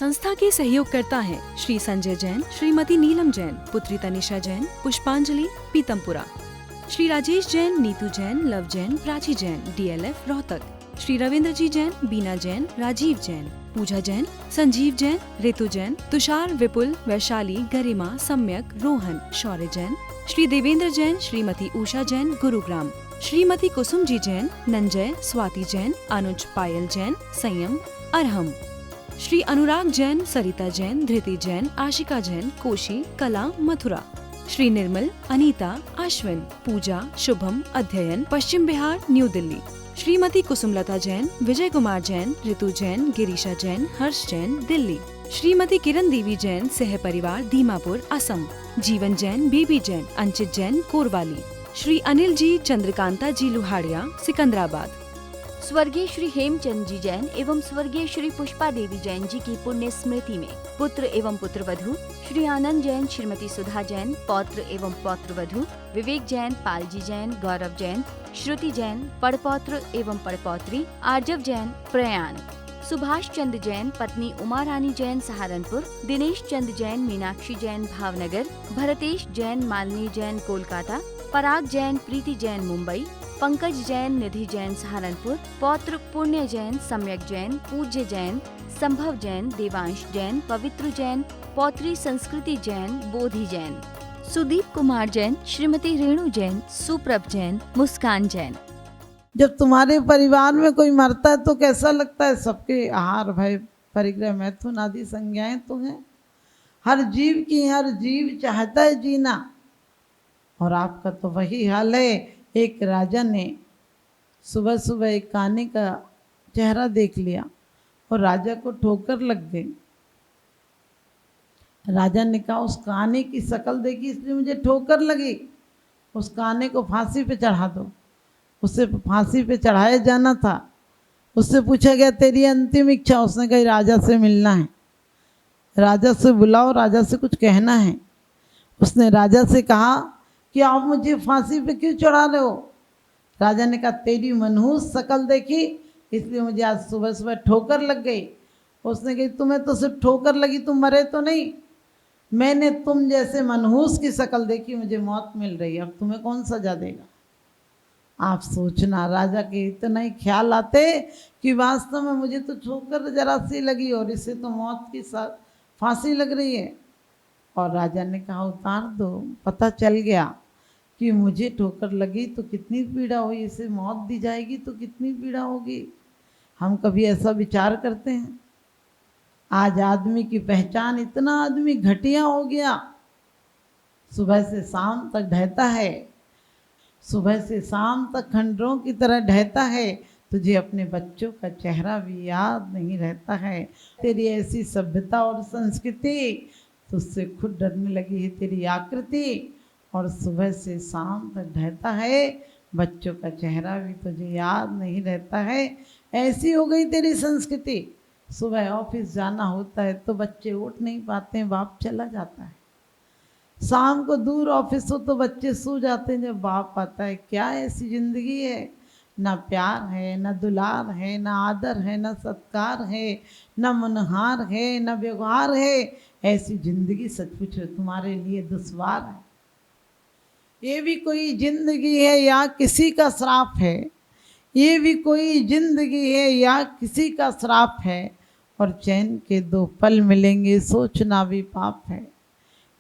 संस्था के सहयोगकर्ता हैं श्री संजय जैन, श्रीमती नीलम जैन, पुत्री तनिषा जैन, पुष्पांजलि पीतमपुरा, श्री राजेश जैन, नीतू जैन, लव जैन, प्राची जैन, DLF रोहतक, श्री रविंद्र जी जैन, बीना जैन, राजीव जैन, पूजा जैन, संजीव जैन, ऋतु जैन, तुषार, विपुल, वैशाली, गरिमा, सम्यक, रोहन, शौर्य जैन, श्री देवेंद्र जैन, श्रीमती उषा जैन, गुरुग्राम, श्रीमती कुसुम जी जैन, नंजय, स्वाति जैन, अनुज, पायल जैन, संयम, अरहम, श्री अनुराग जैन, सरिता जैन, धृति जैन, आशिका जैन, कोशी, कला, मथुरा, श्री निर्मल, अनीता, अश्विन, पूजा, शुभम, अध्ययन, पश्चिम बिहार, न्यू दिल्ली, श्रीमती कुसुमलता जैन, विजय कुमार जैन, ऋतु जैन, गिरीशा जैन, हर्ष जैन, दिल्ली, श्रीमती किरण देवी जैन, सह परिवार, दीमापुर, असम, जीवन जैन, बेबी जैन, अंचित जैन, कोरवाली, श्री अनिल जी, चंद्रकांता जी लुहाड़िया, सिकंदराबाद, स्वर्गीय श्री हेमचंद जी जैन एवं स्वर्गीय श्री पुष्पा देवी जैन जी की पुण्य स्मृति में पुत्र एवं पुत्रवधू श्री आनंद जैन, श्रीमती सुधा जैन, पौत्र एवं पौत्रवधू विवेक जैन, पालजी जैन, गौरव जैन, श्रुति जैन, पड़पौत्र एवं पड़पौत्री आर्जव जैन, प्रयाण, सुभाष चंद्र जैन, पत्नी उमा रानी जैन, सहारनपुर, दिनेश चंद जैन, मीनाक्षी जैन, भावनगर, भरतेश जैन, मालिनी जैन, कोलकाता, पराग जैन, प्रीति जैन, मुंबई, पंकज जैन, निधि जैन, सहारनपुर, पौत्र पुण्य जैन, सम्यक जैन, पूज्य जैन, संभव जैन, देवांश जैन, पवित्र जैन, पौत्री संस्कृति जैन, बोधि जैन, सुदीप कुमार जैन, श्रीमती रेणु जैन, सुप्रभ जैन, मुस्कान जैन। जब तुम्हारे परिवार में कोई मरता है तो कैसा लगता है? सबके आहार, भय, परिग्रह, मैथुन आदि संज्ञाएं तो हैं हर जीव की। हर जीव चाहता है जीना, और आपका तो वही हाल है। एक राजा ने सुबह सुबह एक काने का चेहरा देख लिया और राजा को ठोकर लग गई। राजा ने कहा, उस काने की शक्ल देखी इसलिए मुझे ठोकर लगी, उस काने को फांसी पे चढ़ा दो। उसे फांसी पे चढ़ाया जाना था। उससे पूछा गया, तेरी अंतिम इच्छा? उसने कही, राजा से मिलना है, राजा से बुलाओ, राजा से कुछ कहना है। उसने राजा से कहा कि आप मुझे फांसी पे क्यों चढ़ा रहे हो? राजा ने कहा, तेरी मनहूस शक्ल देखी इसलिए मुझे आज सुबह सुबह ठोकर लग गई। उसने कही, तुम्हें तो सिर्फ ठोकर लगी, तुम मरे तो नहीं। मैंने तुम जैसे मनहूस की शक्ल देखी, मुझे मौत मिल रही है, अब तुम्हें कौन सजा देगा? आप सोचना, राजा के इतना ही ख्याल आते कि वास्तव में मुझे तो ठोकर जरा सी लगी और इसे तो मौत की फांसी लग रही है। और राजा ने कहा, उतार दो। पता चल गया कि मुझे ठोकर लगी तो कितनी पीड़ा हुई, इसे मौत दी जाएगी तो कितनी पीड़ा होगी। हम कभी ऐसा विचार करते हैं? आज आदमी की पहचान, इतना आदमी घटिया हो गया। सुबह से शाम तक ढहता है, सुबह से शाम तक खंडरों की तरह ढहता है। तुझे अपने बच्चों का चेहरा भी याद नहीं रहता है। तेरी ऐसी सभ्यता और संस्कृति, तुझसे खुद डरने लगी है तेरी आकृति। और सुबह से शाम तक ढहता है, बच्चों का चेहरा भी तुझे याद नहीं रहता है। ऐसी हो गई तेरी संस्कृति। सुबह ऑफिस जाना होता है तो बच्चे उठ नहीं पाते हैं, बाप चला जाता है। शाम को दूर ऑफिस हो तो बच्चे सो जाते हैं जब बाप आता है। क्या ऐसी ज़िंदगी है? ना प्यार है, ना दुलार है, ना आदर है, ना सत्कार है, ना मनहार है, ना व्यवहार है। ऐसी ज़िंदगी सचमुच तुम्हारे लिए दुश्वार है। ये भी कोई ज़िंदगी है या किसी का श्राप है? ये भी कोई ज़िंदगी है या किसी का श्राप है? और चैन के 2 पल मिलेंगे, सोचना भी पाप है।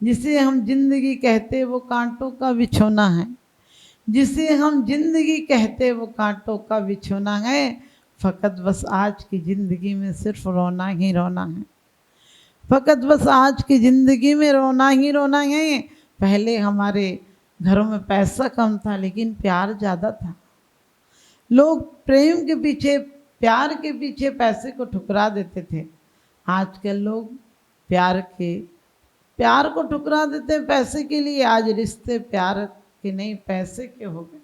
जिसे हम जिंदगी कहते वो कांटों का बिछोना है, जिसे हम जिंदगी कहते वो कांटों का बिछोना है। फ़कत बस आज की ज़िंदगी में सिर्फ रोना ही रोना है, फ़कत बस आज की ज़िंदगी में रोना ही रोना है। पहले हमारे घरों में पैसा कम था लेकिन प्यार ज़्यादा था। लोग प्रेम के पीछे, प्यार के पीछे पैसे को ठुकरा देते थे। आजकल लोग प्यार को ठुकरा देते हैं पैसे के लिए। आज रिश्ते प्यार के नहीं, पैसे के हो गए।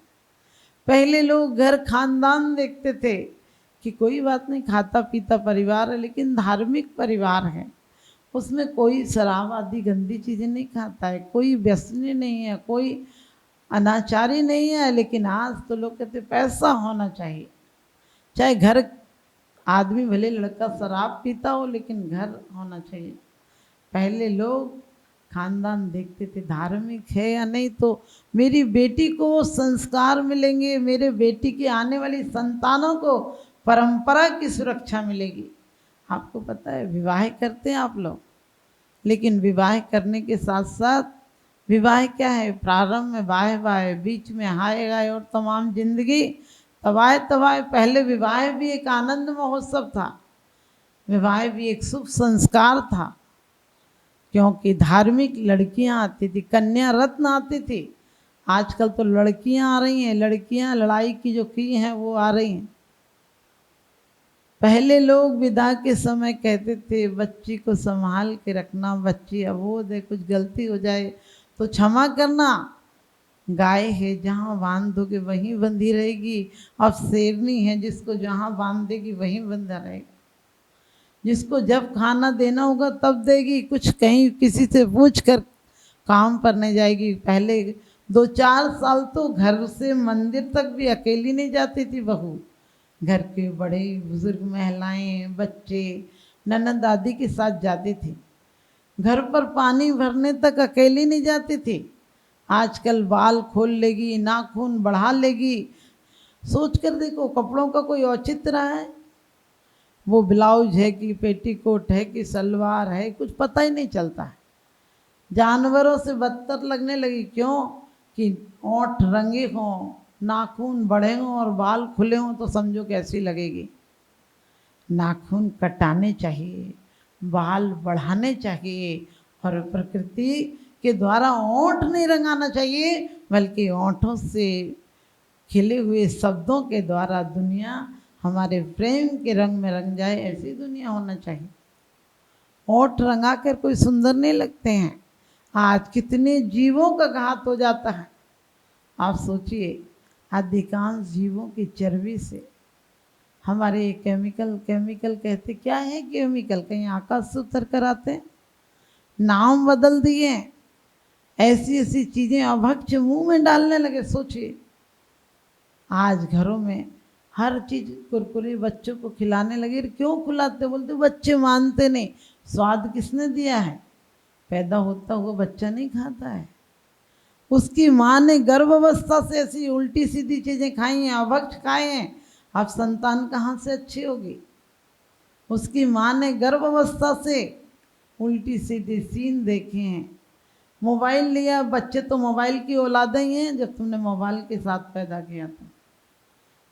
पहले लोग घर खानदान देखते थे कि कोई बात नहीं, खाता पीता परिवार है लेकिन धार्मिक परिवार है, उसमें कोई शराब आदि गंदी चीज़ें नहीं खाता है, कोई व्यसनी नहीं है, कोई अनाचारी नहीं है। लेकिन आज तो लोग कहते पैसा होना चाहिए, चाहे घर आदमी भले लड़का शराब पीता हो लेकिन घर होना चाहिए। पहले लोग खानदान देखते थे धार्मिक है या नहीं, तो मेरी बेटी को वो संस्कार मिलेंगे, मेरे बेटी की आने वाली संतानों को परंपरा की सुरक्षा मिलेगी। आपको पता है विवाह करते हैं आप लोग, लेकिन विवाह करने के साथ साथ विवाह क्या है, प्रारंभ में वाह वाह, बीच में हाय गाय और तमाम जिंदगी तवाए तवाए। पहले विवाह भी एक आनंद महोत्सव था, विवाह भी एक शुभ संस्कार था, क्योंकि धार्मिक लड़कियां आती थी, कन्या रत्न आती थी। आजकल तो लड़कियां आ रही हैं, लड़कियां लड़ाई की जो की हैं वो आ रही हैं। पहले लोग विदा के समय कहते थे बच्ची को संभाल के रखना, बच्ची अबोध है, कुछ गलती हो जाए तो क्षमा करना। गाय है जहाँ बांध दोगे वहीं बंधी रहेगी। अब शेरनी है जिसको जहाँ बांध देगी वहीं बंधा रहेगा, जिसको जब खाना देना होगा तब देगी, कुछ कहीं किसी से पूछ कर काम पर नहीं जाएगी। पहले 2-4 साल तो घर से मंदिर तक भी अकेली नहीं जाती थी बहू, घर के बड़े बुजुर्ग महिलाएं बच्चे ननद दादी के साथ जाती थी। घर पर पानी भरने तक अकेली नहीं जाती थी। आजकल बाल खोल लेगी, नाखून बढ़ा लेगी। सोच कर देखो कपड़ों का कोई औचित्य रहा है? वो ब्लाउज है कि पेटीकोट है कि सलवार है, कुछ पता ही नहीं चलता है। जानवरों से बदतर लगने लगी। क्यों? कि ओंठ रंगे हों, नाखून बड़े हों और बाल खुले हों तो समझो कैसी लगेगी। नाखून कटाने चाहिए, बाल बढ़ाने चाहिए, और प्रकृति के द्वारा ओंठ नहीं रंगाना चाहिए, बल्कि ओंठों से खिले हुए शब्दों के द्वारा दुनिया हमारे प्रेम के रंग में रंग जाए, ऐसी दुनिया होना चाहिए। ओंठ रंगा कर कोई सुंदर नहीं लगते हैं। आज कितने जीवों का घात हो जाता है। आप सोचिए, अधिकांश जीवों की चर्बी से हमारे केमिकल कहते क्या है केमिकल, कहीं आकाश से उतर कर आते हैं, नाम बदल दिए, ऐसी ऐसी चीज़ें अभक्ष मुंह में डालने लगे। सोचिए, आज घरों में हर चीज़ कुरकुरे बच्चों को खिलाने लगे। क्यों खिलाते? बोलते बच्चे मानते नहीं। स्वाद किसने दिया है? पैदा होता हुआ बच्चा नहीं खाता है, उसकी माँ ने गर्भावस्था से ऐसी उल्टी सीधी चीज़ें खाई हैं, अभक्ष खाए हैं। अब संतान कहाँ से अच्छी होगी? उसकी माँ ने गर्भावस्था से उल्टी सीधी सीन देखे हैं। मोबाइल लिया, बच्चे तो मोबाइल की औलादें ही हैं, जब तुमने मोबाइल के साथ पैदा किया था।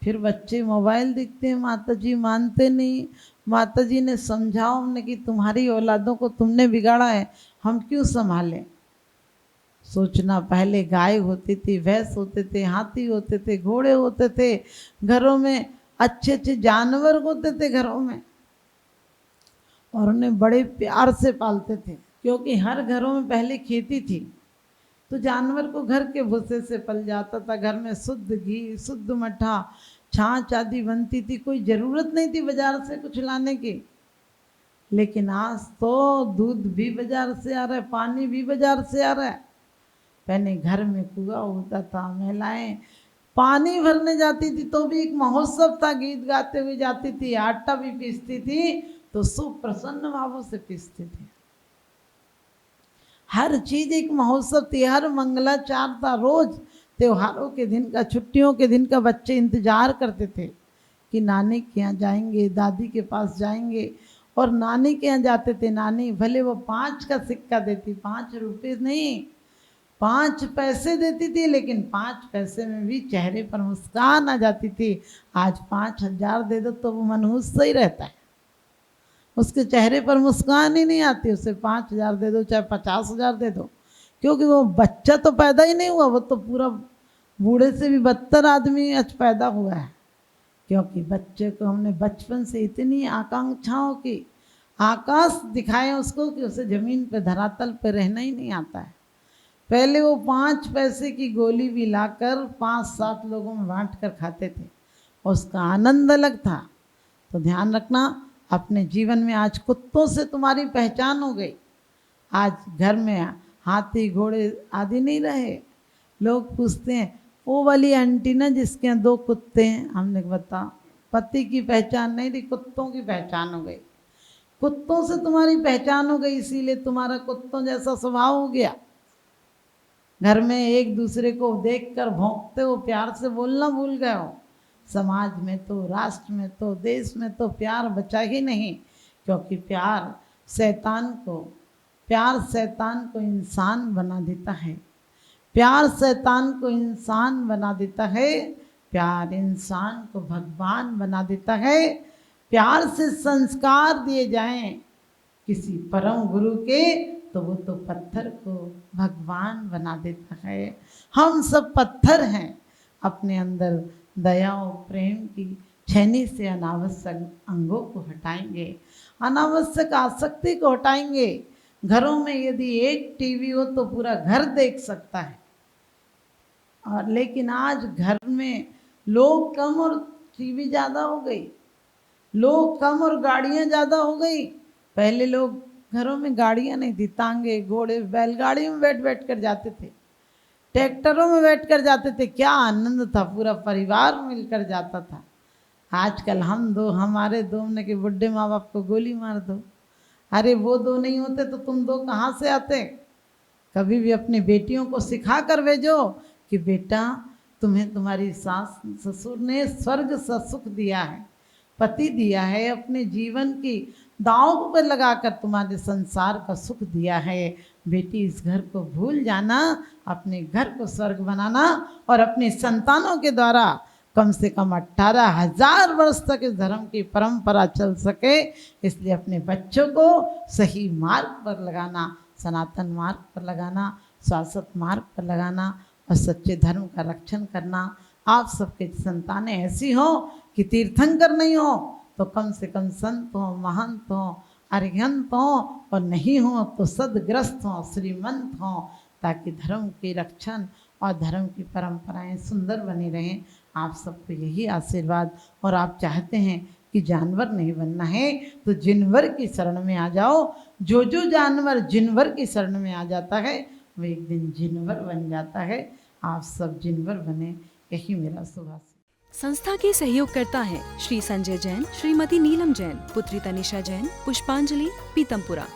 फिर बच्चे मोबाइल देखते हैं, माता जी मानते नहीं। माता जी ने समझाओ हमने कि तुम्हारी औलादों को तुमने बिगाड़ा है, हम क्यों संभालें। सोचना, पहले गाय होती थी, भैंस होते थे, हाथी होते थे, घोड़े होते थे, घरों में अच्छे अच्छे जानवर होते थे घरों में, और उन्हें बड़े प्यार से पालते थे, क्योंकि हर घरों में पहले खेती थी, तो जानवर को घर के भूसे से पल जाता था। घर में शुद्ध घी, शुद्ध मट्ठा, छाछ आदि बनती थी, कोई ज़रूरत नहीं थी बाजार से कुछ लाने की। लेकिन आज तो दूध भी बाजार से आ रहा है, पानी भी बाजार से आ रहा है। पहले घर में कुआं होता था, महिलाएं पानी भरने जाती थी तो भी एक महोत्सव था, गीत गाते हुए जाती थी। आटा भी पीसती थी तो सुप्रसन्न भावों से पीसती थी। हर चीज एक महोत्सव थी, हर मंगलाचार था। रोज त्योहारों के दिन का, छुट्टियों के दिन का बच्चे इंतजार करते थे कि नानी के यहाँ जाएंगे, दादी के पास जाएंगे। और नानी के यहाँ जाते थे, नानी भले वो 5 का सिक्का देती, 5 रुपये नहीं, 5 पैसे देती थी, लेकिन 5 पैसे में भी चेहरे पर मुस्कान आ जाती थी। आज 5,000 दे दो तो वो मनहूस ही रहता है, उसके चेहरे पर मुस्कान ही नहीं आती। उसे 5,000 दे दो चाहे 50,000 दे दो, क्योंकि वो बच्चा तो पैदा ही नहीं हुआ, वो तो पूरा बूढ़े से भी बदतर आदमी आज पैदा हुआ है। क्योंकि बच्चे को हमने बचपन से इतनी आकांक्षाओं की आकाश दिखाए उसको कि उसे ज़मीन पर धरातल पर रहना ही नहीं आता है। पहले वो 5 पैसे की गोली भी लाकर 5-7 लोगों में बांट कर खाते थे, उसका आनंद अलग था। तो ध्यान रखना अपने जीवन में। आज कुत्तों से तुम्हारी पहचान हो गई। आज घर में हाथी घोड़े आदि नहीं रहे। लोग पूछते हैं वो वाली आंटी ना जिसके यहाँ 2 कुत्ते हैं, हमने बता पति की पहचान नहीं रही, कुत्तों की पहचान हो गई। कुत्तों से तुम्हारी पहचान हो गई, इसीलिए तुम्हारा कुत्तों जैसा स्वभाव हो गया। घर में एक दूसरे को देखकर भौंकते हो, प्यार से बोलना भूल गए हो। समाज में तो, राष्ट्र में तो, देश में तो प्यार बचा ही नहीं, क्योंकि प्यार शैतान को इंसान बना देता है। प्यार शैतान को इंसान बना देता है, प्यार इंसान को भगवान बना देता है। प्यार से संस्कार दिए जाएं किसी परम गुरु के, तो वो तो पत्थर को भगवान बना देता है। हम सब पत्थर हैं, अपने अंदर दया और प्रेम की छेनी से अनावश्यक अंगों को हटाएंगे, अनावश्यक आसक्ति को हटाएंगे। घरों में यदि एक टीवी हो तो पूरा घर देख सकता है, और लेकिन आज घर में लोग कम और टीवी ज़्यादा हो गई, लोग कम और गाड़ियाँ ज़्यादा हो गई। पहले लोग घरों में गाड़ियाँ नहीं थी, तांगे घोड़े बैलगाड़ियों में बैठ बैठ कर जाते थे, ट्रैक्टरों में बैठ कर जाते थे। क्या आनंद था, पूरा परिवार मिलकर जाता था। आजकल हम दो, हमारे दो ने कि बुढ़े माँ बाप को गोली मार दो। अरे वो दो नहीं होते तो तुम दो कहाँ से आते। कभी भी अपनी बेटियों को सिखा कर भेजो कि बेटा तुम्हें तुम्हारी सास ससुर ने स्वर्ग सा सुख दिया है, पति दिया है, अपने जीवन की दांव पर लगाकर तुम्हारे संसार का सुख दिया है। बेटी इस घर को भूल जाना, अपने घर को स्वर्ग बनाना, और अपने संतानों के द्वारा कम से कम 18,000 वर्ष तक इस धर्म की परंपरा चल सके, इसलिए अपने बच्चों को सही मार्ग पर लगाना, सनातन मार्ग पर लगाना, शाश्वत मार्ग पर लगाना और सच्चे धर्म का रक्षण करना। आप सबके संतानें ऐसी हों कि तीर्थंकर नहीं हो तो कम से कम संत हों, महंत हों, अर्घ्यंत हों, और नहीं हों तो सदग्रस्त हों, श्रीमंत हों, ताकि धर्म की रक्षण और धर्म की परंपराएं सुंदर बनी रहें। आप सबको यही आशीर्वाद। और आप चाहते हैं कि जानवर नहीं बनना है तो जिनवर की शरण में आ जाओ। जो जो जानवर जिनवर की शरण में आ जाता है वो एक दिन जिनवर बन जाता है। आप सब जिनवर बने, यही मेरा शुभाशीर्वाद। संस्था के सहयोगकर्ता हैं श्री संजय जैन, श्रीमती नीलम जैन, पुत्री तनिषा जैन, पुष्पांजलि, पीतमपुरा।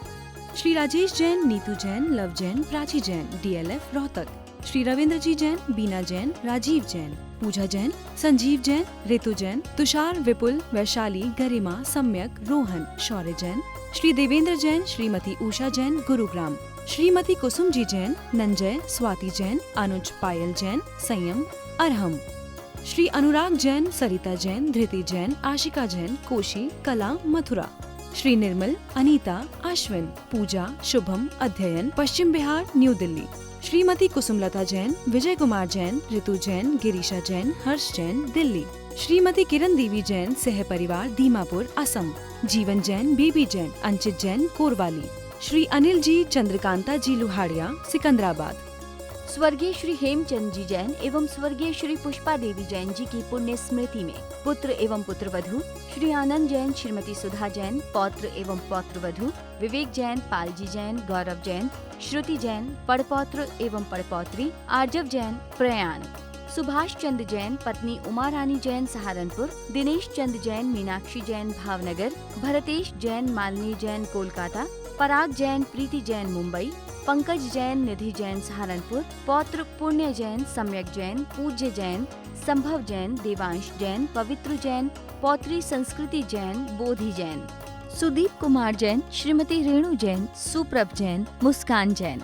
श्री राजेश जैन, नीतू जैन, लव जैन, प्राची जैन, DLF, रोहतक। श्री रविंद्र जी जैन, बीना जैन, राजीव जैन, पूजा जैन, संजीव जैन, ऋतु जैन, तुषार, विपुल, वैशाली, गरिमा, सम्यक, रोहन, शौर्य जैन। श्री देवेंद्र जैन, श्रीमती उषा जैन, गुरुग्राम। श्रीमती कुसुम जी जैन, नंजय, स्वाति जैन, अनुज, पायल जैन, संयम, अरहम। श्री अनुराग जैन, सरिता जैन, धृति जैन, आशिका जैन, कोशी, कला, मथुरा। श्री निर्मल, अनीता, अश्विन, पूजा, शुभम, अध्ययन, पश्चिम बिहार, न्यू दिल्ली। श्रीमती कुसुमलता जैन, विजय कुमार जैन, ऋतु जैन, गिरीशा जैन, हर्ष जैन, दिल्ली। श्रीमती किरण देवी जैन, सह परिवार, दीमापुर, असम। जीवन जैन, बीबी जैन, अंचित जैन, कोरवाली। श्री अनिल जी, चंद्रकांता जी लुहाड़िया, सिकंदराबाद। स्वर्गीय श्री हेमचंद जी जैन एवं स्वर्गीय श्री पुष्पा देवी जैन जी की पुण्य स्मृति में पुत्र एवं पुत्रवधू श्री आनंद जैन, श्रीमती सुधा जैन, पौत्र एवं पौत्रवधू विवेक जैन, पालजी जैन, गौरव जैन, श्रुति जैन, पड़पौत्र एवं पड़पौत्री आर्जव जैन, प्रयाण। सुभाष चंद्र जैन, पत्नी उमा रानी जैन, सहारनपुर। दिनेश चंद्र जैन, मीनाक्षी जैन, भावनगर। भरतेश जैन, मालिनी जैन, कोलकाता। पराग जैन, प्रीति जैन, मुंबई। पंकज जैन, निधि जैन, सहारनपुर। पौत्र पुण्य जैन, सम्यक जैन, पूज्य जैन, संभव जैन, देवांश जैन, पवित्र जैन। पौत्री संस्कृति जैन, बोधि जैन। सुदीप कुमार जैन, श्रीमती रेणु जैन, सुप्रभ जैन, मुस्कान जैन।